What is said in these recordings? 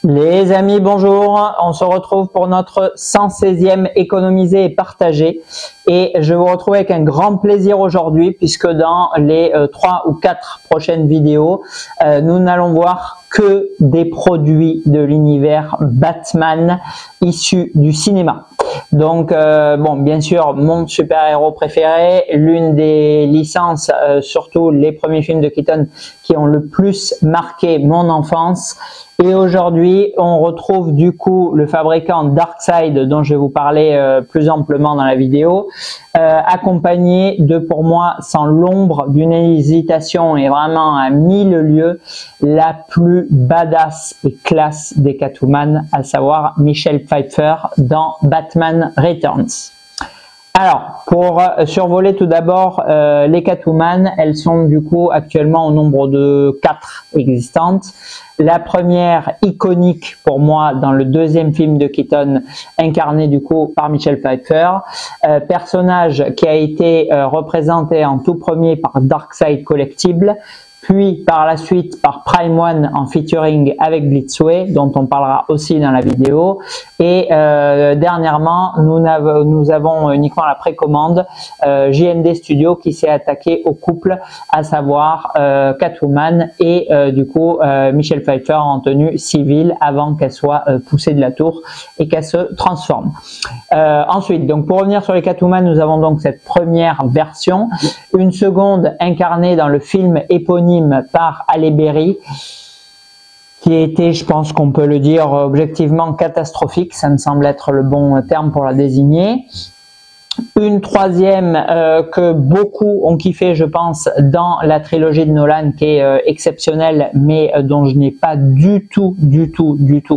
Les amis, bonjour. On se retrouve pour notre 116e économiser et partager. Et je vous retrouve avec un grand plaisir aujourd'hui puisque dans les 3 ou 4 prochaines vidéos, nous n'allons voir que des produits de l'univers Batman issus du cinéma. Donc, bon, bien sûr, mon super-héros préféré, l'une des licences, surtout les premiers films de Keaton qui ont le plus marqué mon enfance. Et aujourd'hui, on retrouve du coup le fabricant Darkseid dont je vais vous parler plus amplement dans la vidéo, accompagné de, pour moi, sans l'ombre d'une hésitation et vraiment à 1000 lieues, la plus badass et classe des Catwoman, à savoir Michelle Pfeiffer dans Batman Returns. Alors, pour survoler tout d'abord les Catwoman, elles sont du coup actuellement au nombre de 4 existantes. La première, iconique pour moi dans le deuxième film de Keaton, incarnée du coup par Michelle Pfeiffer, personnage qui a été représenté en tout premier par Darkseid Collectible, puis par la suite par Prime One en featuring avec Blitzway, dont on parlera aussi dans la vidéo. Et dernièrement, nous avons uniquement la précommande JND Studio qui s'est attaqué au couple, à savoir Catwoman et du coup Michelle Pfeiffer en tenue civile avant qu'elle soit poussée de la tour et qu'elle se transforme. Ensuite, donc pour revenir sur les Catwoman, nous avons donc cette première version, une seconde incarnée dans le film éponyme par Halle Berry, qui était, je pense qu'on peut le dire objectivement, catastrophique. Ça me semble être le bon terme pour la désigner. Une troisième que beaucoup ont kiffé, je pense, dans la trilogie de Nolan, qui est exceptionnelle, mais dont je n'ai pas du tout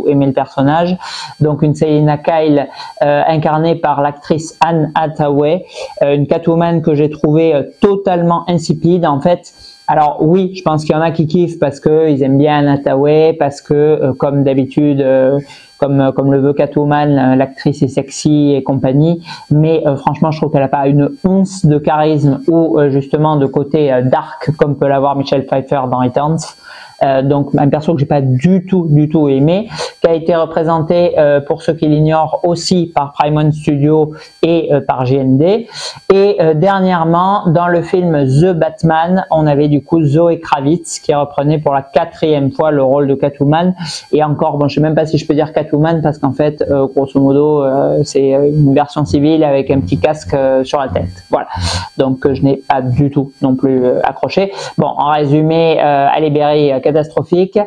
aimé le personnage. Donc une Selina Kyle incarnée par l'actrice Anne Hathaway, une Catwoman que j'ai trouvée totalement insipide en fait. Alors oui, je pense qu'il y en a qui kiffent parce qu'ils aiment bien Anne Hathaway, parce que comme d'habitude, comme le veut Catwoman, l'actrice est sexy et compagnie, mais franchement je trouve qu'elle n'a pas une once de charisme ou justement de côté dark comme peut l'avoir Michelle Pfeiffer dans Returns. Donc un perso que j'ai pas du tout aimé, qui a été représenté pour ceux qui l'ignorent aussi par Prime One Studio et par JND. Et dernièrement dans le film The Batman, on avait du coup Zoé Kravitz qui reprenait pour la 4e fois le rôle de Catwoman. Et encore, bon, je sais même pas si je peux dire Catwoman parce qu'en fait grosso modo c'est une version civile avec un petit casque sur la tête. Voilà, donc je n'ai pas du tout non plus accroché. Bon, en résumé, Halle Berry catastrophique.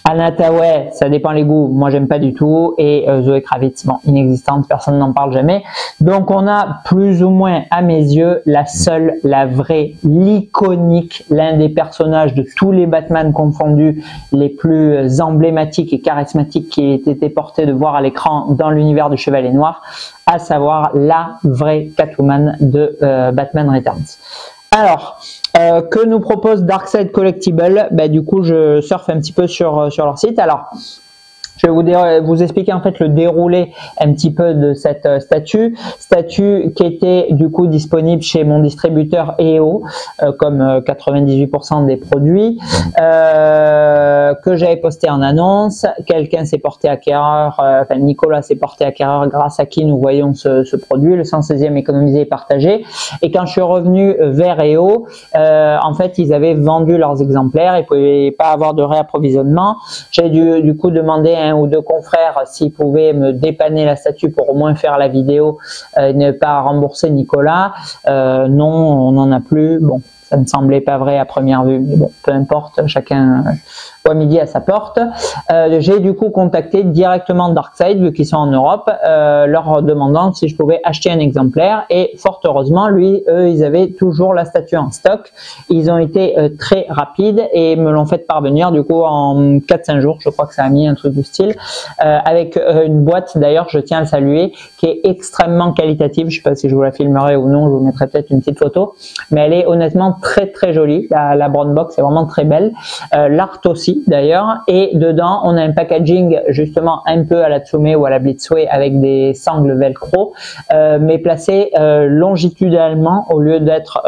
Anne Hathaway, ça dépend les goûts, moi j'aime pas du tout, et Zoé Kravitz, bon, inexistante, personne n'en parle jamais. Donc on a plus ou moins à mes yeux la seule, la vraie, l'iconique, l'un des personnages de tous les Batman confondus, les plus emblématiques et charismatiques qui aient été portés de voir à l'écran dans l'univers du Chevalier Noir, à savoir la vraie Catwoman de Batman Returns. Alors, que nous propose Darkseid Collectible? Du coup, je surfe un petit peu sur leur site. Alors, je vais vous expliquer en fait le déroulé un petit peu de cette statue qui était du coup disponible chez mon distributeur EO, comme 98% des produits, que j'avais posté en annonce. Quelqu'un s'est porté acquéreur, enfin Nicolas s'est porté acquéreur grâce à qui nous voyons ce produit, le 116e économisé et partagé. Et quand je suis revenu vers EO, en fait ils avaient vendu leurs exemplaires, ils ne pouvaient pas avoir de réapprovisionnement. J'ai du coup demandé à un ou deux confrères s'ils pouvaient me dépanner la statue pour au moins faire la vidéo et ne pas rembourser Nicolas. Non, on n'en a plus. Bon, ça ne semblait pas vrai à première vue, mais bon, peu importe, chacun voit midi à sa porte. J'ai du coup contacté directement Darkseid, vu qu'ils sont en Europe, leur demandant si je pouvais acheter un exemplaire, et fort heureusement, eux, ils avaient toujours la statue en stock. Ils ont été très rapides et me l'ont fait parvenir du coup en 4-5 jours, je crois que ça a mis un truc du style, avec une boîte, d'ailleurs, je tiens à le saluer, qui est extrêmement qualitative. Je sais pas si je vous la filmerai ou non, je vous mettrai peut-être une petite photo, mais elle est honnêtement très jolie. La brown box est vraiment très belle, l'art aussi d'ailleurs, et dedans on a un packaging justement un peu à la Tsume ou à la Blitzway avec des sangles velcro, mais placé longitudinalement au lieu d'être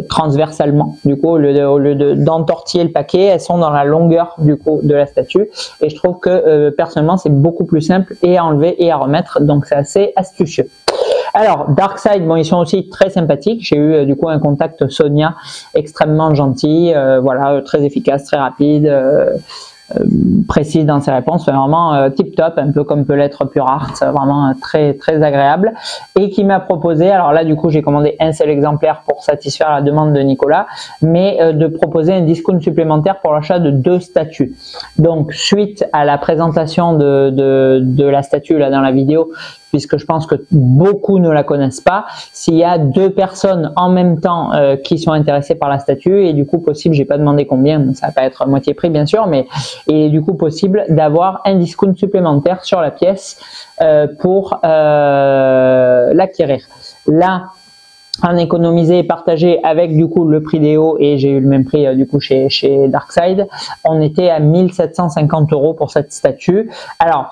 transversalement. Du coup, au lieu d'entortiller le paquet, elles sont dans la longueur du coup de la statue. Et je trouve que personnellement, c'est beaucoup plus simple et à enlever et à remettre. Donc, c'est assez astucieux. Alors, Darkside, bon, ils sont aussi très sympathiques. J'ai eu du coup un contact Sonia extrêmement gentil, voilà, très efficace, très rapide, précise dans ses réponses, vraiment tip top, un peu comme peut l'être Pure Art, vraiment très très agréable, et qui m'a proposé, alors là du coup j'ai commandé un seul exemplaire pour satisfaire la demande de Nicolas, mais de proposer un discount supplémentaire pour l'achat de 2 statues. Donc suite à la présentation de la statue là dans la vidéo, puisque je pense que beaucoup ne la connaissent pas, s'il y a 2 personnes en même temps qui sont intéressées par la statue, et du coup possible, j'ai pas demandé combien, bon, ça va pas être à moitié prix bien sûr, mais il est du coup possible d'avoir un discount supplémentaire sur la pièce pour l'acquérir. Là, en économiser et partager avec du coup le prix des hauts, et j'ai eu le même prix du coup chez Darkside, on était à 1750 € pour cette statue. Alors,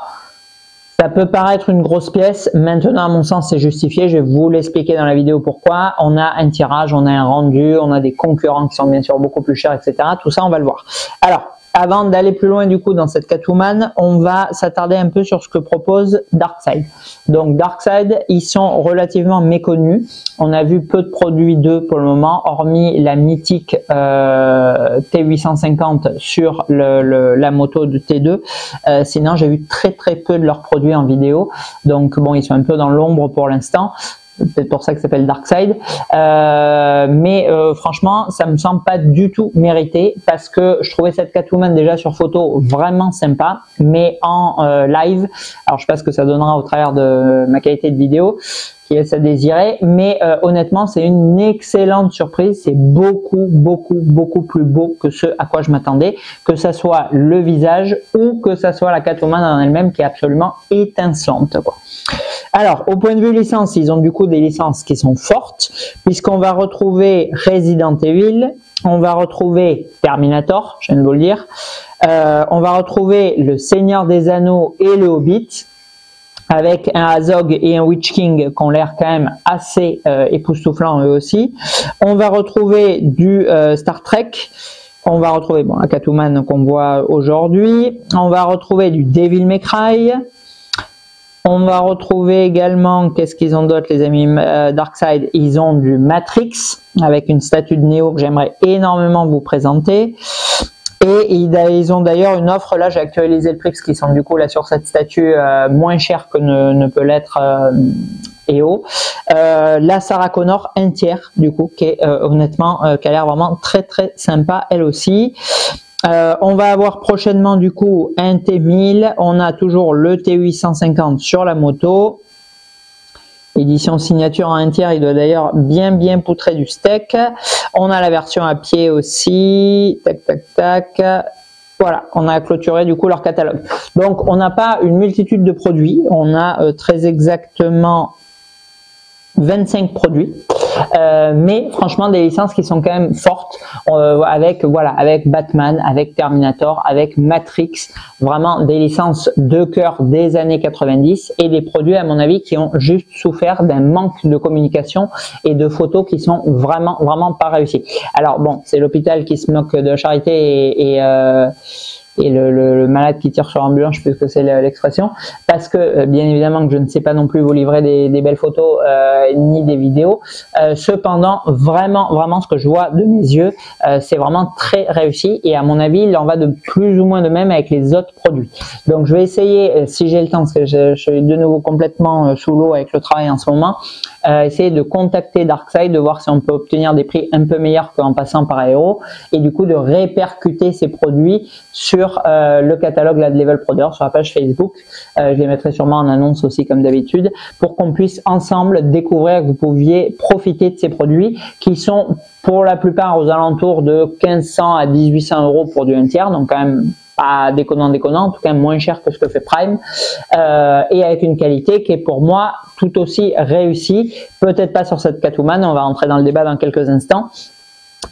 ça peut paraître une grosse pièce, maintenant à mon sens c'est justifié, je vais vous l'expliquer dans la vidéo pourquoi. On a un tirage, on a un rendu, on a des concurrents qui sont bien sûr beaucoup plus chers, etc. Tout ça on va le voir. Alors, avant d'aller plus loin du coup dans cette Catwoman, on va s'attarder un peu sur ce que propose Darkside. Donc Darkside, ils sont relativement méconnus. On a vu peu de produits d'eux pour le moment, hormis la mythique T850 sur la moto de T2. Sinon, j'ai vu très peu de leurs produits en vidéo. Donc bon, ils sont un peu dans l'ombre pour l'instant. Peut-être pour ça que ça s'appelle Darkside, mais franchement ça me semble pas du tout mérité, parce que je trouvais cette Catwoman déjà sur photo vraiment sympa, mais en live, alors je sais pas ce que ça donnera au travers de ma qualité de vidéo qui laisse à désirer, mais honnêtement c'est une excellente surprise, c'est beaucoup plus beau que ce à quoi je m'attendais, que ça soit le visage ou que ça soit la Catwoman en elle-même qui est absolument étincelante quoi. Alors, au point de vue licence, ils ont du coup des licences qui sont fortes, puisqu'on va retrouver Resident Evil, on va retrouver Terminator, je viens de vous le dire, on va retrouver le Seigneur des Anneaux et le Hobbit, avec un Azog et un Witch King qui ont l'air quand même assez époustouflants eux aussi. On va retrouver du Star Trek. On va retrouver bon, la Catwoman qu'on voit aujourd'hui. On va retrouver du Devil May Cry. On va retrouver également, qu'est-ce qu'ils ont d'autre les amis, Darkside, ils ont du Matrix avec une statue de Neo que j'aimerais énormément vous présenter. Et ils ont d'ailleurs une offre, là j'ai actualisé le prix parce qu'ils sont du coup là sur cette statue moins cher que ne peut l'être EO. La Sarah Connor 1/3 du coup qui est honnêtement qui a l'air vraiment très sympa elle aussi. On va avoir prochainement du coup un T1000, on a toujours le T850 sur la moto, édition signature en 1/3, il doit d'ailleurs bien poutrer du steak. On a la version à pied aussi, tac, voilà, on a clôturé du coup leur catalogue. Donc on n'a pas une multitude de produits, on a très exactement 25 produits, mais franchement des licences qui sont quand même fortes, avec Batman, avec Terminator, avec Matrix, vraiment des licences de cœur des années 90, et des produits à mon avis qui ont juste souffert d'un manque de communication et de photos qui sont vraiment pas réussies. Alors bon, c'est l'hôpital qui se moque de charité et le malade qui tire sur l'ambulance, je sais plus ce que c'est l'expression, parce que bien évidemment que je ne sais pas non plus vous livrer des belles photos ni des vidéos. Cependant, vraiment ce que je vois de mes yeux, c'est vraiment très réussi, et à mon avis il en va de plus ou moins de même avec les autres produits. Donc je vais essayer, si j'ai le temps, parce que je suis de nouveau complètement sous l'eau avec le travail en ce moment, essayer de contacter Darkside, de voir si on peut obtenir des prix un peu meilleurs qu'en passant par Aero, et du coup de répercuter ces produits sur le catalogue de Level Prodeur sur la page Facebook. Je les mettrai sûrement en annonce aussi comme d'habitude, pour qu'on puisse ensemble découvrir, que vous pouviez profiter de ces produits qui sont pour la plupart aux alentours de 1500 à 1800 € pour du 1/3, donc quand même pas déconnant, en tout cas moins cher que ce que fait Prime, et avec une qualité qui est pour moi tout aussi réussie, peut-être pas sur cette Catwoman, on va rentrer dans le débat dans quelques instants,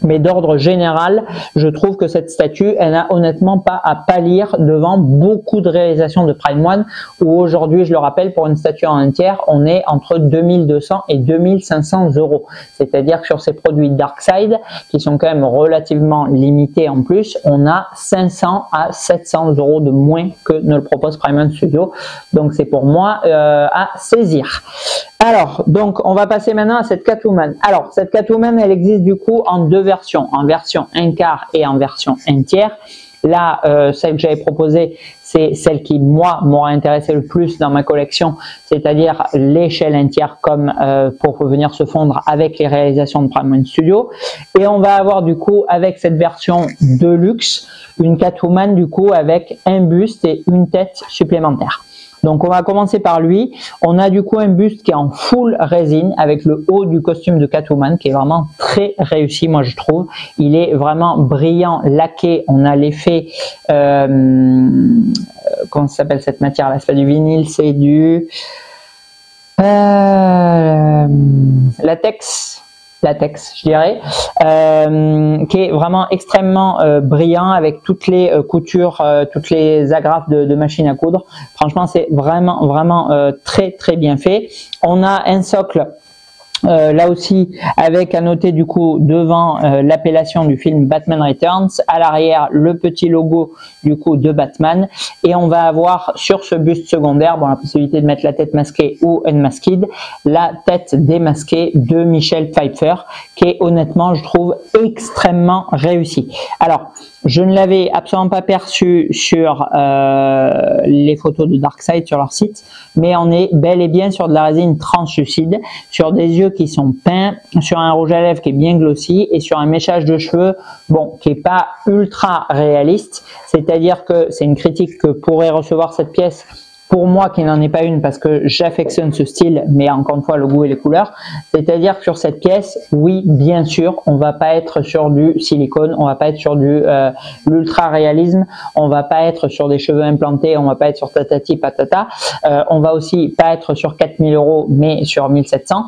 Mais d'ordre général, je trouve que cette statue, elle n'a honnêtement pas à pâlir devant beaucoup de réalisations de Prime One, où aujourd'hui, je le rappelle, pour une statue en un tiers, on est entre 2200 et 2500 euros. C'est-à-dire que sur ces produits Darkside, qui sont quand même relativement limités en plus, on a 500 à 700 euros de moins que ne le propose Prime One Studio. Donc c'est pour moi à saisir. Alors, donc, on va passer maintenant à cette Catwoman. Alors, cette Catwoman, elle existe du coup en deux versions, en version 1 quart et en version 1 tiers. Là, celle que j'avais proposée, c'est celle qui, moi, m'aurait intéressé le plus dans ma collection, c'est-à-dire l'échelle 1 tiers comme pour venir se fondre avec les réalisations de Prime One Studio. Et on va avoir du coup, avec cette version de luxe, une Catwoman du coup avec un buste et une tête supplémentaire. Donc on va commencer par lui. On a du coup un buste qui est en full résine avec le haut du costume de Catwoman qui est vraiment très réussi, moi je trouve. Il est vraiment brillant, laqué. On a l'effet, comment ça s'appelle cette matière là? C'est pas du vinyle, c'est du latex, je dirais, qui est vraiment extrêmement brillant avec toutes les coutures, toutes les agrafes de machine à coudre. Franchement, c'est vraiment très très bien fait. On a un socle. Là aussi, avec à noter du coup devant l'appellation du film Batman Returns, à l'arrière le petit logo du coup de Batman, et on va avoir sur ce buste secondaire, bon, la possibilité de mettre la tête masquée ou unmasked, la tête démasquée de Michelle Pfeiffer, qui est honnêtement, je trouve, extrêmement réussie. Alors, je ne l'avais absolument pas perçu sur les photos de Darkside sur leur site, mais on est bel et bien sur de la résine translucide, sur des yeux qui sont peints, sur un rouge à lèvres qui est bien glossy et sur un méchage de cheveux, bon, qui est pas ultra réaliste. C'est-à-dire que c'est une critique que pourrait recevoir cette pièce. Pour moi, qui n'en est pas une parce que j'affectionne ce style, mais encore une fois, le goût et les couleurs. C'est-à-dire que sur cette pièce, oui, bien sûr, on va pas être sur du silicone, on va pas être sur du l'ultra réalisme, on va pas être sur des cheveux implantés, on va pas être sur tatati patata, on va aussi pas être sur 4000 euros, mais sur 1700,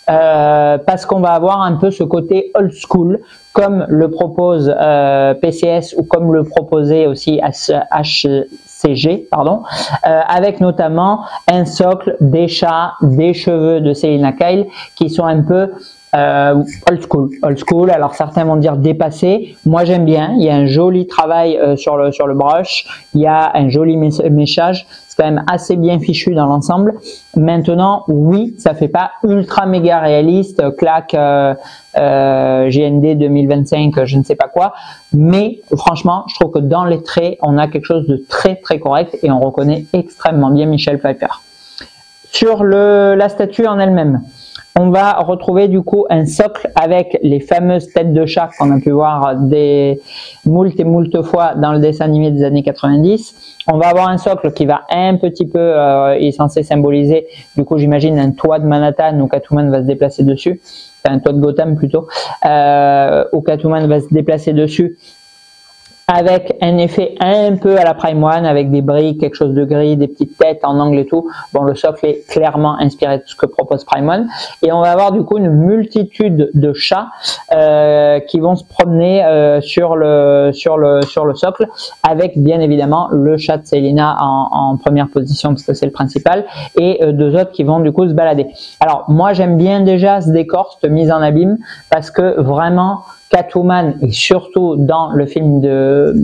parce qu'on va avoir un peu ce côté old school, comme le propose PCS ou comme le proposait aussi HCG, pardon, avec notamment un socle, des chats, des cheveux de Selina Kyle qui sont un peu old school. Alors certains vont dire dépassé. Moi j'aime bien. Il y a un joli travail sur le brush. Il y a un joli méchage. C'est quand même assez bien fichu dans l'ensemble. Maintenant, oui, ça fait pas ultra méga réaliste, claque GND 2025, je ne sais pas quoi. Mais franchement, je trouve que dans les traits, on a quelque chose de très très correct et on reconnaît extrêmement bien Michelle Pfeiffer. Sur la statue en elle-même, on va retrouver du coup un socle avec les fameuses têtes de chat qu'on a pu voir des moult et moult fois dans le dessin animé des années 90. On va avoir un socle qui va un petit peu, il est censé symboliser, du coup j'imagine un toit de Manhattan où Catwoman va se déplacer dessus, enfin un toit de Gotham plutôt, où Catwoman va se déplacer dessus, avec un effet un peu à la Prime One, avec des briques, quelque chose de gris, des petites têtes en angle et tout. Bon, le socle est clairement inspiré de ce que propose Prime One. Et on va avoir du coup une multitude de chats qui vont se promener sur le socle, avec bien évidemment le chat de Selina en première position parce que c'est le principal, et deux autres qui vont du coup se balader. Alors moi j'aime bien déjà ce décor, cette mise en abîme, parce que vraiment Catwoman, et surtout dans le film de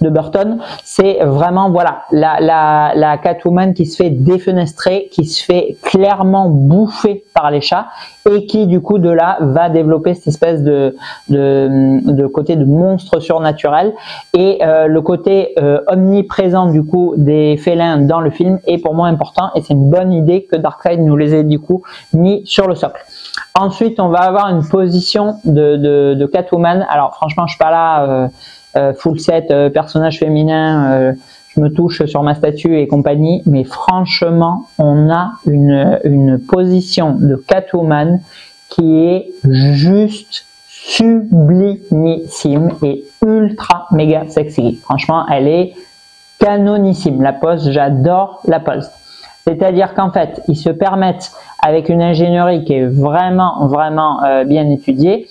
Burton, c'est vraiment voilà la Catwoman qui se fait défenestrer, qui se fait clairement bouffer par les chats et qui du coup de là va développer cette espèce de côté de monstre surnaturel, et le côté omniprésent du coup des félins dans le film est pour moi important, et c'est une bonne idée que Darkside nous les ait du coup mis sur le socle. Ensuite, on va avoir une position de Catwoman. Alors franchement, je suis pas là full set personnage féminin, je me touche sur ma statue et compagnie, mais franchement, on a une position de Catwoman qui est juste sublimissime et ultra méga sexy. Franchement, elle est canonissime. La pose, j'adore la pose. C'est-à-dire qu'en fait, ils se permettent, avec une ingénierie qui est vraiment bien étudiée,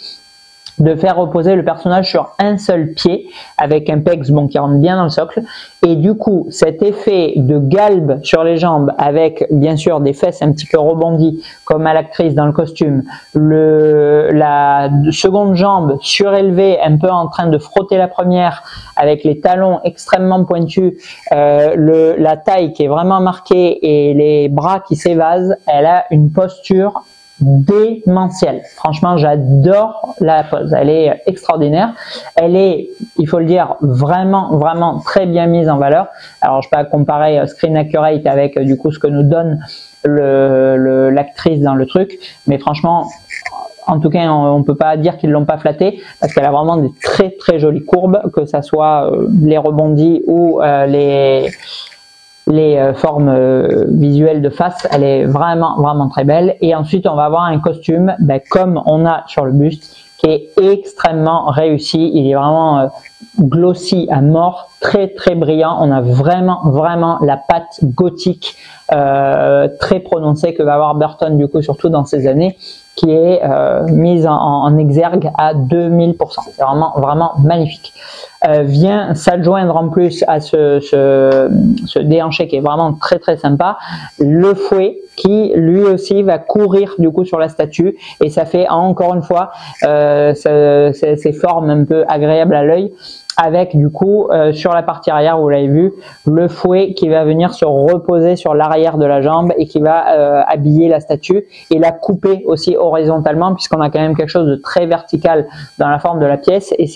de faire reposer le personnage sur un seul pied avec un pex bon, qui rentre bien dans le socle, et du coup cet effet de galbe sur les jambes avec bien sûr des fesses un petit peu rebondies comme à l'actrice dans le costume, la seconde jambe surélevée un peu en train de frotter la première avec les talons extrêmement pointus, la taille qui est vraiment marquée et les bras qui s'évasent, elle a une posture démentielle. Franchement, j'adore la pose. Elle est extraordinaire. Elle est, il faut le dire, vraiment très bien mise en valeur. Alors, je peux pas comparer Screen Accurate avec du coup ce que nous donne l'actrice dans le truc, mais franchement, en tout cas, on peut pas dire qu'ils l'ont pas flatté parce qu'elle a vraiment des très jolies courbes, que ça soit les rebondis ou les formes visuelles de face. Elle est vraiment très belle. Et ensuite on va avoir un costume comme on a sur le buste, qui est extrêmement réussi. Il est vraiment glossy à mort, très brillant. On a vraiment la patte gothique très prononcée que va avoir Burton du coup, surtout dans ces années, qui est mise en exergue à 2000%. C'est vraiment magnifique. Vient s'adjoindre en plus à ce déhanché qui est vraiment très sympa, le fouet qui lui aussi va courir du coup sur la statue, et ça fait encore une fois ces formes un peu agréables à l'œil, avec du coup sur la partie arrière, vous l'avez vu, le fouet qui va venir se reposer sur l'arrière de la jambe et qui va habiller la statue et la couper aussi horizontalement, puisqu'on a quand même quelque chose de très vertical dans la forme de la pièce, et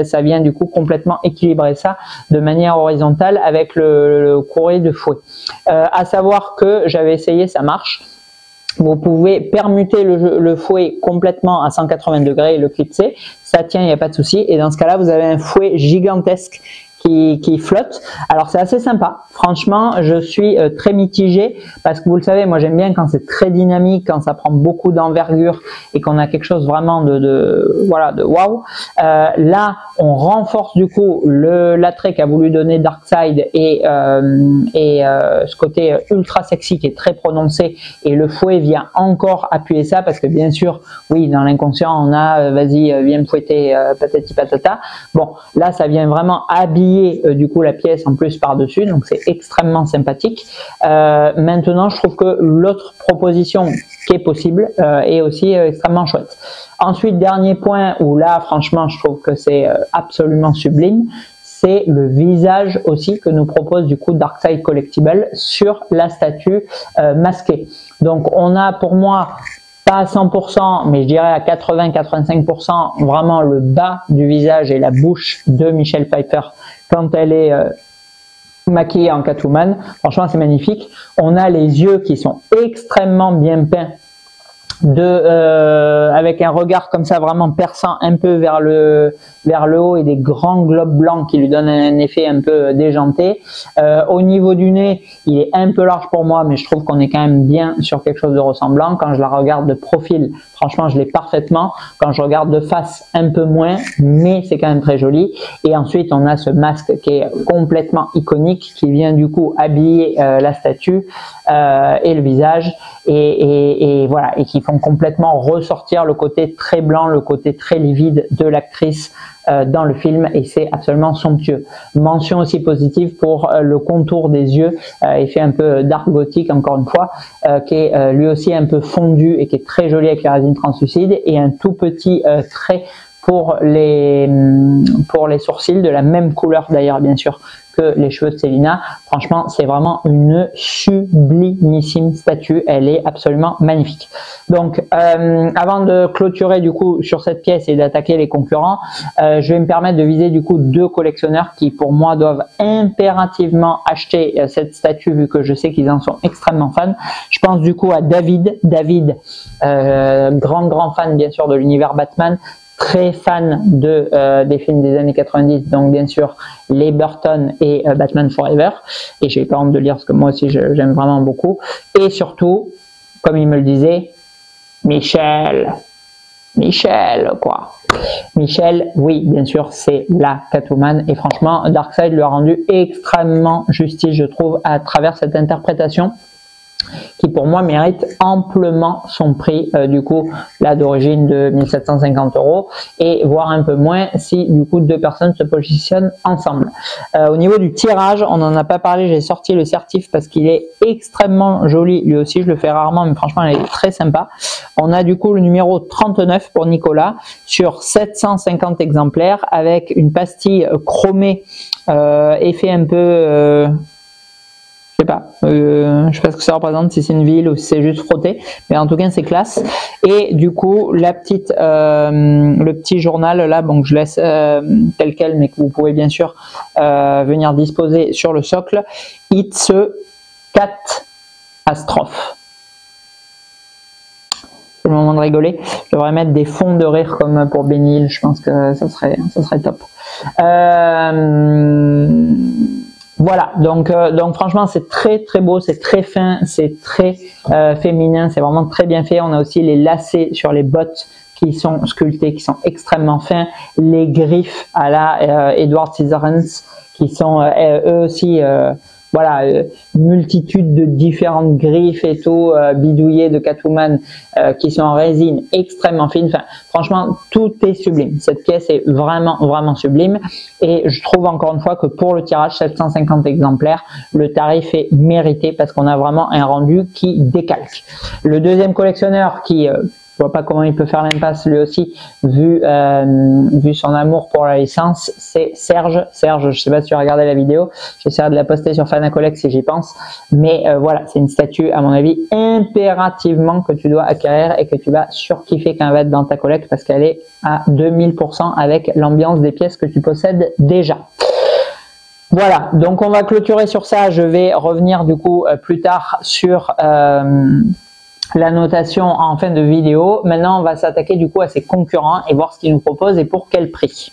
ça vient du coup complètement équilibrer ça de manière horizontale avec le courrier de fouet. À savoir que j'avais essayé, ça marche. Vous pouvez permuter le fouet complètement à 180 degrés et le clipser, ça tient, il n'y a pas de souci. Et dans ce cas-là, vous avez un fouet gigantesque qui flotte. Alors c'est assez sympa. Franchement, je suis très mitigé parce que vous le savez, moi j'aime bien quand c'est très dynamique, quand ça prend beaucoup d'envergure et qu'on a quelque chose vraiment de waouh. Là, on renforce du coup l'attrait qu'a voulu donner Darkseid et ce côté ultra sexy qui est très prononcé, et le fouet vient encore appuyer ça parce que bien sûr, oui, dans l'inconscient on a vas-y, viens me fouetter, patati patata. Bon, là ça vient vraiment habiller du coup la pièce en plus par-dessus, donc c'est extrêmement sympathique. Maintenant, je trouve que l'autre proposition qui est possible est aussi extrêmement chouette. Ensuite, dernier point où là, franchement, je trouve que c'est absolument sublime, c'est le visage aussi que nous propose du coup Darkseid Collectible sur la statue masquée. Donc, on a pour moi pas à 100%, mais je dirais à 80-85%, vraiment le bas du visage et la bouche de Michelle Pfeiffer quand elle est maquillée en Catwoman. Franchement, c'est magnifique. On a les yeux qui sont extrêmement bien peints, avec un regard comme ça vraiment perçant un peu vers le haut, et des grands globes blancs qui lui donnent un effet un peu déjanté. Au niveau du nez, il est un peu large pour moi, mais je trouve qu'on est quand même bien sur quelque chose de ressemblant. Quand je la regarde de profil, franchement, je l'ai parfaitement. Quand je regarde de face, un peu moins, mais c'est quand même très joli. Et ensuite, on a ce masque qui est complètement iconique, qui vient du coup habiller la statue et le visage, et voilà, et qui font complètement ressortir le côté très blanc, le côté très livide de l'actrice dans le film, et c'est absolument somptueux. Mention aussi positive pour le contour des yeux, effet un peu dark gothique encore une fois, qui est lui aussi un peu fondu et qui est très joli avec la résine translucide, et un tout petit trait pour les sourcils de la même couleur d'ailleurs bien sûr que les cheveux de Selina. Franchement, c'est vraiment une sublimissime statue, elle est absolument magnifique. Donc avant de clôturer du coup sur cette pièce et d'attaquer les concurrents, je vais me permettre de viser du coup deux collectionneurs qui pour moi doivent impérativement acheter cette statue, vu que je sais qu'ils en sont extrêmement fans. Je pense du coup à David, grand fan bien sûr de l'univers Batman, très fan des films des années 90, donc bien sûr les Burton et Batman Forever, et j'ai pas honte de lire parce que moi aussi j'aime vraiment beaucoup, et surtout, comme il me le disait, Michelle quoi. Michelle, oui, bien sûr, c'est la Catwoman, et franchement, Darkseid lui a rendu extrêmement justice, je trouve, à travers cette interprétation. qui pour moi mérite amplement son prix du coup là d'origine de 1750 € et voire un peu moins si du coup deux personnes se positionnent ensemble. Au niveau du tirage, on n'en a pas parlé, j'ai sorti le certif parce qu'il est extrêmement joli, lui aussi je le fais rarement mais franchement il est très sympa. On a du coup le numéro 39 pour Nicolas sur 750 exemplaires avec une pastille chromée, effet un peu je sais pas ce que ça représente, si c'est une ville ou si c'est juste frotté, mais en tout cas c'est classe. Et du coup la petite, le petit journal là, bon je laisse tel quel, mais que vous pouvez bien sûr venir disposer sur le socle. It's catastrophe. C'est le moment de rigoler. Je devrais mettre des fonds de rire comme pour Bénil, je pense que ça serait top. Voilà, donc franchement c'est très beau, c'est très fin, c'est très féminin, c'est vraiment très bien fait. On a aussi les lacets sur les bottes qui sont sculptés, qui sont extrêmement fins, les griffes à la Edward Scissorhands qui sont eux aussi voilà, multitude de différentes griffes et tout, bidouillées de Catwoman qui sont en résine extrêmement fine. Enfin, franchement, tout est sublime. Cette pièce est vraiment sublime. Et je trouve encore une fois que pour le tirage 750 exemplaires, le tarif est mérité parce qu'on a vraiment un rendu qui décalque. Le deuxième collectionneur qui je vois pas comment il peut faire l'impasse lui aussi, vu son amour pour la licence, c'est Serge. Serge, je sais pas si tu as regardé la vidéo, j'essaierai de la poster sur Fanacollect si j'y pense, mais voilà, c'est une statue à mon avis impérativement que tu dois acquérir et que tu vas surkiffer quand elle va être dans ta collecte parce qu'elle est à 2000% avec l'ambiance des pièces que tu possèdes déjà. Voilà, donc on va clôturer sur ça. Je vais revenir du coup plus tard sur la notation en fin de vidéo. Maintenant, on va s'attaquer du coup à ses concurrents et voir ce qu'ils nous proposent et pour quel prix.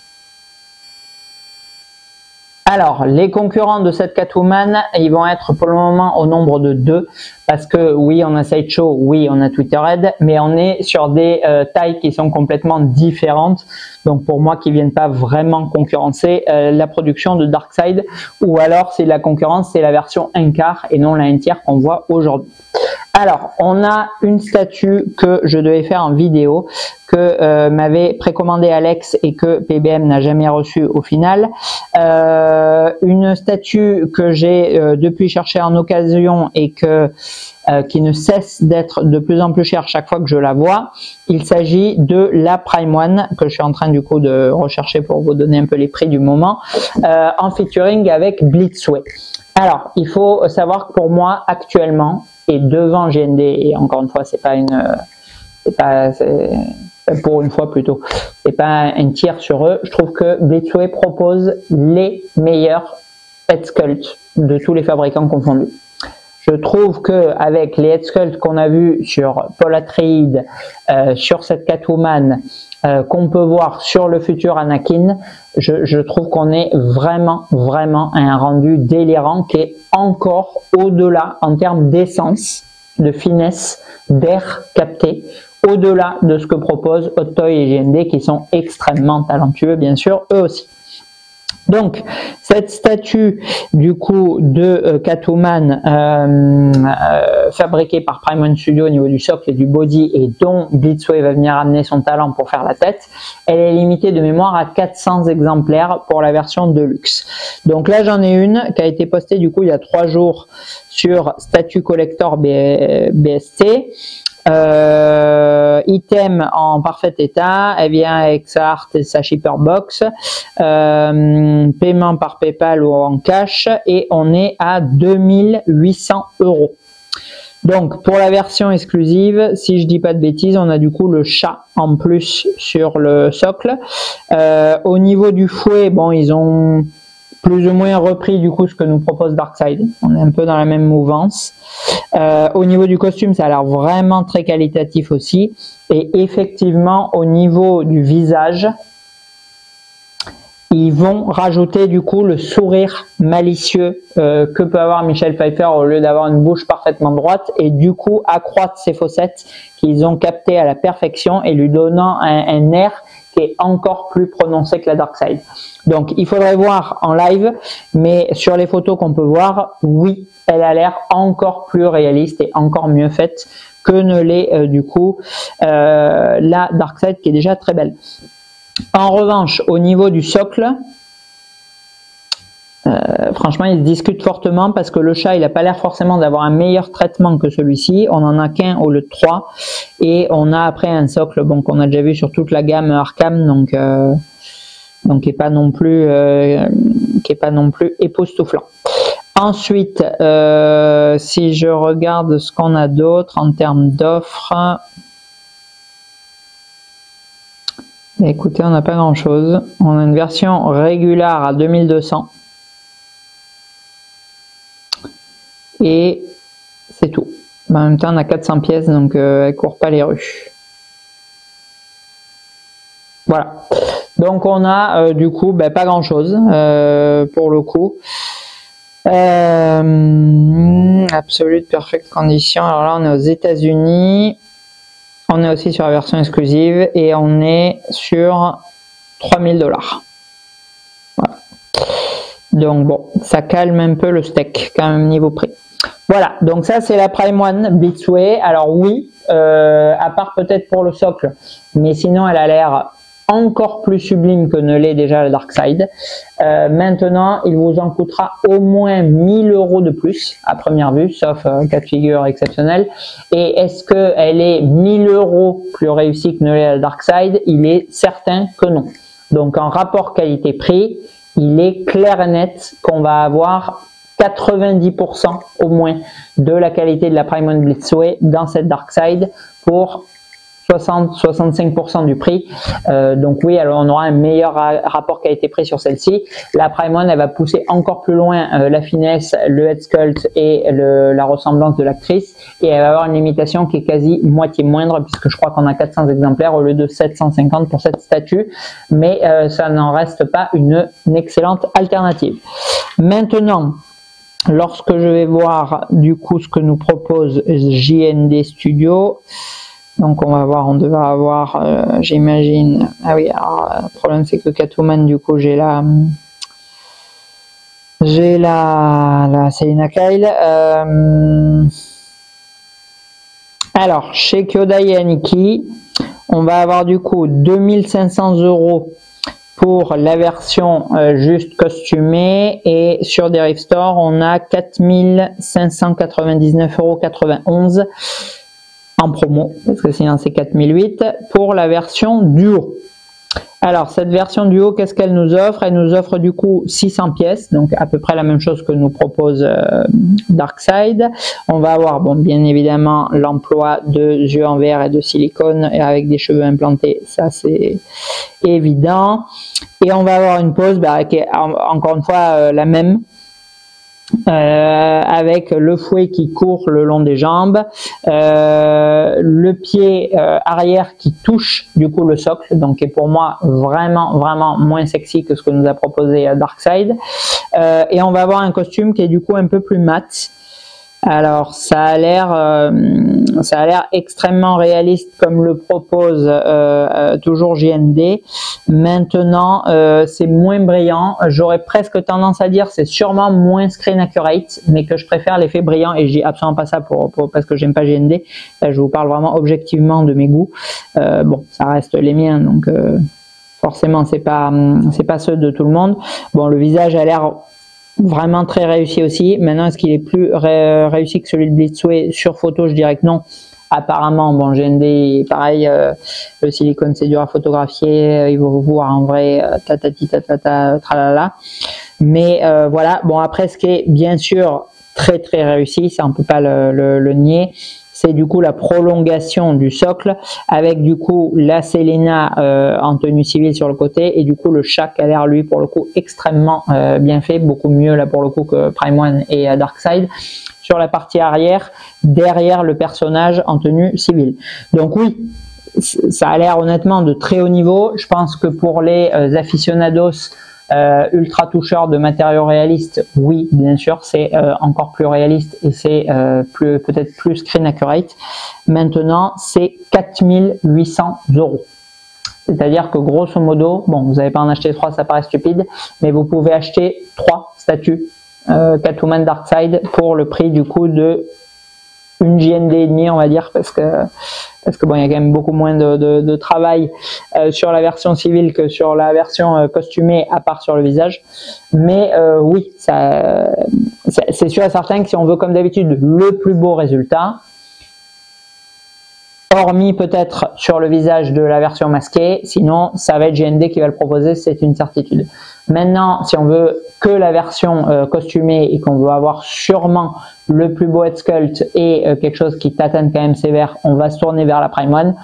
Alors, les concurrents de cette Catwoman, ils vont être pour le moment au nombre de 2 parce que oui, on a Sideshow, oui, on a Twitterhead, mais on est sur des tailles qui sont complètement différentes. Donc pour moi, qui viennent pas vraiment concurrencer la production de Darkseid, ou alors c'est la concurrence, c'est la version 1/4 et non la 1/3 qu'on voit aujourd'hui. Alors, on a une statue que je devais faire en vidéo, que m'avait précommandé Alex et que PBM n'a jamais reçu au final. Une statue que j'ai depuis cherché en occasion et qui ne cesse d'être de plus en plus chère chaque fois que je la vois. Il s'agit de la Prime One que je suis en train du coup de rechercher pour vous donner un peu les prix du moment, en featuring avec Blitzway. Alors, il faut savoir que pour moi actuellement, et devant GND, et encore une fois, c'est pour une fois plutôt, c'est pas un tir sur eux, je trouve que Blitzway propose les meilleurs head sculpts de tous les fabricants confondus. Je trouve que avec les head sculpts qu'on a vus sur Paul Atreides, sur cette Catwoman, qu'on peut voir sur le futur Anakin, je trouve qu'on est vraiment à un rendu délirant qui est encore au-delà en termes d'essence, de finesse, d'air capté, au-delà de ce que proposent Hot Toys et GND qui sont extrêmement talentueux bien sûr eux aussi. Donc cette statue du coup de Catwoman fabriquée par Prime One Studio au niveau du socle et du body et dont Blitzway va venir amener son talent pour faire la tête, elle est limitée de mémoire à 400 exemplaires pour la version Deluxe. Donc là j'en ai une qui a été postée du coup il y a 3 jours sur Statue Collector BST. Item en parfait état, elle vient avec sa art et sa shipper box, paiement par PayPal ou en cash et on est à 2800 €. Donc pour la version exclusive, si je dis pas de bêtises, on a du coup le chat en plus sur le socle. Au niveau du fouet, bon ils ont plus ou moins repris du coup ce que nous propose Darkseid. On est un peu dans la même mouvance. Au niveau du costume, ça a l'air vraiment très qualitatif aussi. Et effectivement, au niveau du visage, ils vont rajouter du coup le sourire malicieux que peut avoir Michelle Pfeiffer au lieu d'avoir une bouche parfaitement droite et du coup accroître ses fossettes qu'ils ont captées à la perfection et lui donnant un air qui est encore plus prononcée que la Dark Side. Donc il faudrait voir en live, mais sur les photos qu'on peut voir, oui, elle a l'air encore plus réaliste et encore mieux faite que ne l'est du coup la Dark Side, qui est déjà très belle. En revanche, au niveau du socle, franchement, il se discute fortement parce que le chat, il n'a pas l'air forcément d'avoir un meilleur traitement que celui-ci. On en a qu'un au lieu de 3 et on a après un socle, bon, qu'on a déjà vu sur toute la gamme Arkham, donc qui est pas non plus époustouflant. Ensuite, si je regarde ce qu'on a d'autre en termes d'offres, écoutez, on n'a pas grand chose. On a une version régulière à 2200 et c'est tout. En même temps, on a 400 pièces, donc elle court pas les rues. Voilà. Donc on a du coup pas grand chose pour le coup. Absolute Perfect Condition. Alors là, on est aux États-Unis. On est aussi sur la version exclusive et on est sur 3000 $. Voilà. Donc bon, ça calme un peu le steak quand même niveau prix. Voilà, donc ça c'est la Prime One Blitzway. Alors oui, à part peut-être pour le socle, mais sinon elle a l'air encore plus sublime que ne l'est déjà la Dark Side. Maintenant, il vous en coûtera au moins 1000 € de plus à première vue, sauf cas de figure exceptionnel. Et est-ce qu'elle est 1000 € plus réussie que ne l'est la Dark Side? Il est certain que non. Donc en rapport qualité-prix, il est clair et net qu'on va avoir 90% au moins de la qualité de la Prime One Blitzway dans cette Dark Side pour 60-65% du prix. Donc oui, alors on aura un meilleur rapport qualité-prix sur celle-ci. La Prime One, elle va pousser encore plus loin la finesse, le head sculpt et la ressemblance de l'actrice, et elle va avoir une limitation qui est quasi moitié moindre, puisque je crois qu'on a 400 exemplaires au lieu de 750 pour cette statue, mais ça n'en reste pas une excellente alternative. Maintenant, lorsque je vais voir du coup ce que nous propose JND Studio, donc on va voir, on devrait avoir, j'imagine, ah oui, alors le problème c'est que Catwoman, du coup j'ai la Selina Kyle. Alors chez Kyodai et Aniki, on va avoir du coup 2500 € pour la version juste costumée, et sur Derive Store on a 4599,91 € en promo, parce que sinon c'est 4008 pour la version duo. Alors cette version duo, qu'est-ce qu'elle nous offre? Elle nous offre du coup 600 pièces, donc à peu près la même chose que nous propose Dark Side. On va avoir, bon, bien évidemment, l'emploi de yeux en verre et de silicone et avec des cheveux implantés, ça c'est évident. Et on va avoir une pose qui est encore une fois la même, avec le fouet qui court le long des jambes, le pied arrière qui touche du coup le socle, donc qui est pour moi vraiment moins sexy que ce que nous a proposé Dark Side. Et on va avoir un costume qui est du coup un peu plus mat. Alors ça a l'air extrêmement réaliste comme le propose toujours JND. Maintenant c'est moins brillant, j'aurais presque tendance à dire c'est sûrement moins screen accurate, mais que je préfère l'effet brillant, et je dis absolument pas ça parce que j'aime pas JND. Là, je vous parle vraiment objectivement de mes goûts. Bon, ça reste les miens, donc forcément c'est pas ceux de tout le monde. Bon, le visage a l'air vraiment très réussi aussi. Maintenant, est-ce qu'il est plus réussi que celui de Blitzway sur photo? Je dirais que non. Apparemment, bon, GND, pareil, le silicone c'est dur à photographier, il faut voir en vrai, tatati tatata, tralala. Mais voilà, bon, après, ce qui est bien sûr très réussi, ça on peut pas le nier, c'est du coup la prolongation du socle avec du coup la Selena en tenue civile sur le côté, et du coup le chat qui a l'air lui pour le coup extrêmement bien fait, beaucoup mieux là pour le coup que Prime One et Dark Side, sur la partie arrière derrière le personnage en tenue civile. Donc oui, ça a l'air honnêtement de très haut niveau. Je pense que pour les aficionados ultra toucheurs de matériaux réalistes, oui, bien sûr, c'est encore plus réaliste et c'est peut-être plus screen accurate. Maintenant, c'est 4800 €. C'est-à-dire que grosso modo, bon, vous n'allez pas en acheter 3, ça paraît stupide, mais vous pouvez acheter 3 statues Catwoman Darkseid pour le prix du coup de une JND et demi, on va dire, parce que bon, il y a quand même beaucoup moins de travail sur la version civile que sur la version costumée, à part sur le visage. Mais oui, c'est sûr et certain que si on veut comme d'habitude le plus beau résultat, hormis peut-être sur le visage de la version masquée, sinon ça va être GND qui va le proposer, c'est une certitude. Maintenant, si on veut que la version costumée et qu'on veut avoir sûrement le plus beau head sculpt et quelque chose qui t'atteint quand même sévère, on va se tourner vers la Prime One.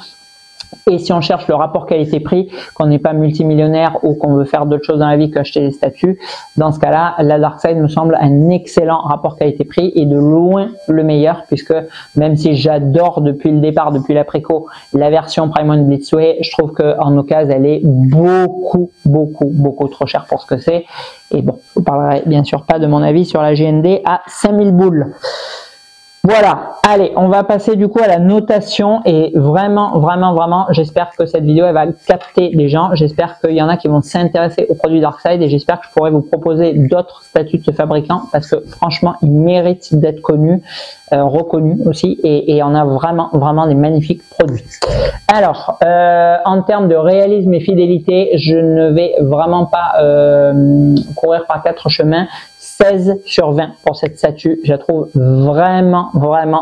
Et si on cherche le rapport qualité-prix, qu'on n'est pas multimillionnaire ou qu'on veut faire d'autres choses dans la vie qu'acheter des statues, dans ce cas-là, la Darkseid me semble un excellent rapport qualité-prix et de loin le meilleur, puisque même si j'adore depuis le départ, depuis la préco, la version Prime One Blitzway, je trouve qu'en occasion, elle est beaucoup trop chère pour ce que c'est. Et bon, je ne parlerai bien sûr pas de mon avis sur la GND à 5000 boules. Voilà, allez, on va passer du coup à la notation et vraiment, j'espère que cette vidéo elle va capter les gens. J'espère qu'il y en a qui vont s'intéresser aux produits Darkseid et j'espère que je pourrai vous proposer d'autres statuts de ce fabricant parce que franchement, ils méritent d'être connus, reconnus aussi et on a vraiment des magnifiques produits. Alors, en termes de réalisme et fidélité, je ne vais vraiment pas courir par 4 chemins. 16 sur 20 pour cette statue, je la trouve vraiment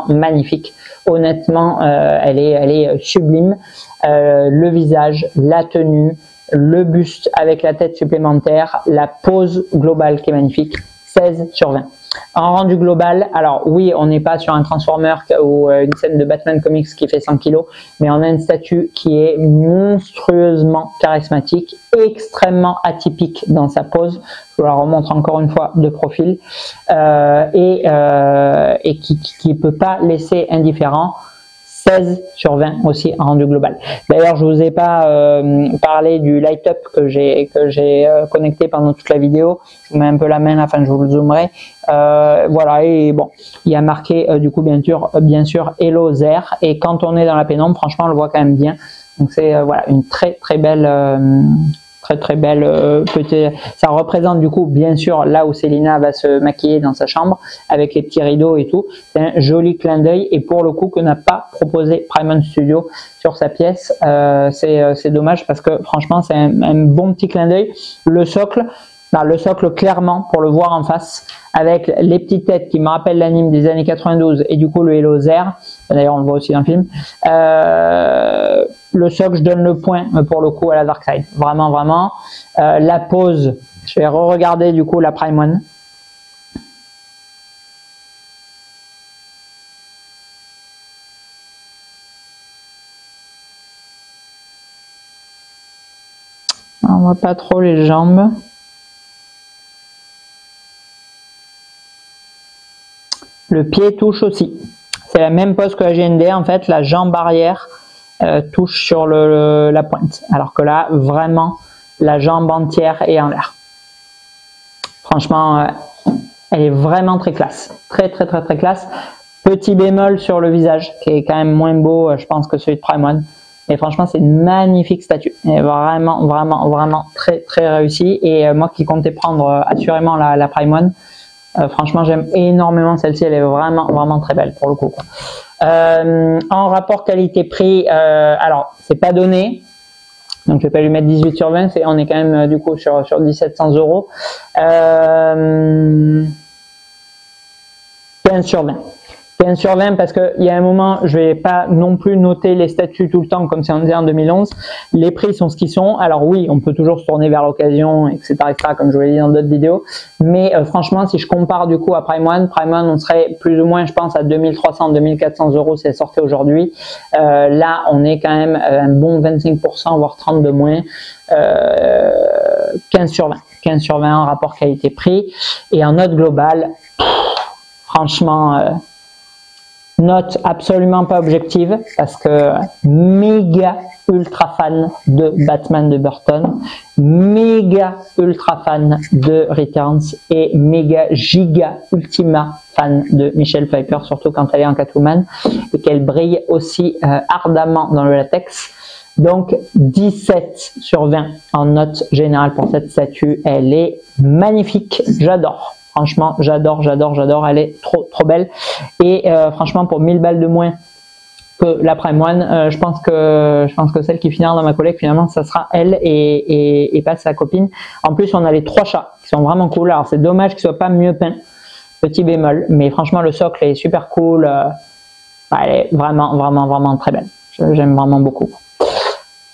magnifique. Honnêtement, elle est sublime. Le visage, la tenue, le buste avec la tête supplémentaire, la pose globale qui est magnifique. 16 sur 20. En rendu global, alors oui, on n'est pas sur un Transformer ou une scène de Batman Comics qui fait 100 kg, mais on a une statue qui est monstrueusement charismatique, extrêmement atypique dans sa pose. Je vous la remontre encore une fois de profil et qui peut pas laisser indifférent. 16 sur 20 aussi en rendu global. D'ailleurs, je vous ai pas parlé du light up que j'ai connecté pendant toute la vidéo. Je vous mets un peu la main là, enfin je vous le zoomerai. Voilà, et bon, il y a marqué du coup bien sûr Hello Zer, et quand on est dans la pénombre, franchement on le voit quand même bien. Donc c'est voilà une très belle très belle petite. Ça représente du coup bien sûr là où Selina va se maquiller dans sa chambre avec les petits rideaux et tout. C'est un joli clin d'œil et pour le coup que n'a pas proposé Prime One Studio sur sa pièce. C'est dommage parce que franchement c'est un bon petit clin d'œil. Le socle clairement pour le voir en face avec les petites têtes qui me rappellent l'anime des années 92 et du coup le Hello Zer, d'ailleurs on le voit aussi dans le film. Le socle, je donne le point pour le coup à la Darkseid, vraiment. La pose, je vais re-regarder du coup la Prime One. On voit pas trop les jambes. Le pied touche aussi. C'est la même pose que la GND en fait, la jambe arrière touche sur la pointe. Alors que là, vraiment, la jambe entière est en l'air. Franchement, elle est vraiment très classe. Très classe. Petit bémol sur le visage, qui est quand même moins beau, je pense, que celui de Prime One. Mais franchement, c'est une magnifique statue. Elle est vraiment très réussie. Et moi qui comptais prendre assurément la Prime One, franchement, j'aime énormément celle-ci. Elle est vraiment très belle pour le coup. En rapport qualité-prix, alors c'est pas donné, donc je vais pas lui mettre 18 sur 20, on est quand même du coup sur 1700 €. 15 sur 20. 15 sur 20 parce qu'il y a un moment, je vais pas non plus noter les statuts tout le temps comme si on disait en 2011. Les prix sont ce qu'ils sont. Alors oui, on peut toujours se tourner vers l'occasion, etc., comme je vous l'ai dit dans d'autres vidéos. Mais franchement, si je compare du coup à Prime One, on serait plus ou moins, je pense, à 2300, 2400 € si elle sortait aujourd'hui. Là, on est quand même un bon 25%, voire 30 de moins. 15 sur 20. 15 sur 20 en rapport qualité-prix. Et en note globale, franchement... note absolument pas objective parce que méga ultra fan de Batman de Burton, méga ultra fan de Returns et méga giga ultima fan de Michelle Pfeiffer, surtout quand elle est en Catwoman et qu'elle brille aussi ardemment dans le latex. Donc 17 sur 20 en note générale pour cette statue. Elle est magnifique, j'adore. Franchement, j'adore, j'adore, j'adore. Elle est trop belle. Et franchement, pour 1000 balles de moins que la Prime One, je pense que celle qui finira dans ma collecte, finalement, ça sera elle et pas sa copine. En plus, on a les 3 chats qui sont vraiment cool. Alors, c'est dommage qu'ils soient pas mieux peints. Petit bémol. Mais franchement, le socle est super cool. Elle est vraiment, vraiment, vraiment très belle. J'aime vraiment beaucoup.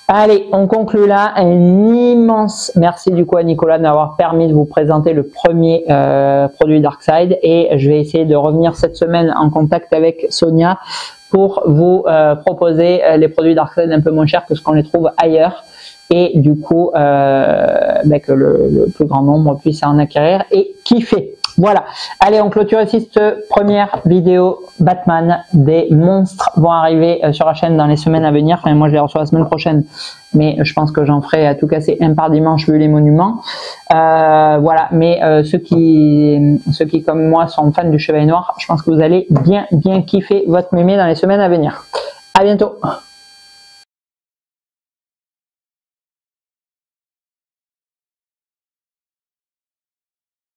Allez, on conclut là. Un immense merci du coup à Nicolas de m'avoir permis de vous présenter le premier produit Darkside, et je vais essayer de revenir cette semaine en contact avec Sonia pour vous proposer les produits Darkside un peu moins chers que ce qu'on les trouve ailleurs, et du coup que le plus grand nombre puisse en acquérir et kiffer. Voilà, allez, on clôture ici cette première vidéo Batman. Des monstres vont arriver sur la chaîne dans les semaines à venir. Enfin, moi, je les reçois la semaine prochaine, mais je pense que j'en ferai à tout casser un par dimanche vu les monuments. Voilà, mais ceux qui comme moi sont fans du Chevalier Noir, je pense que vous allez bien kiffer votre mémé dans les semaines à venir. À bientôt.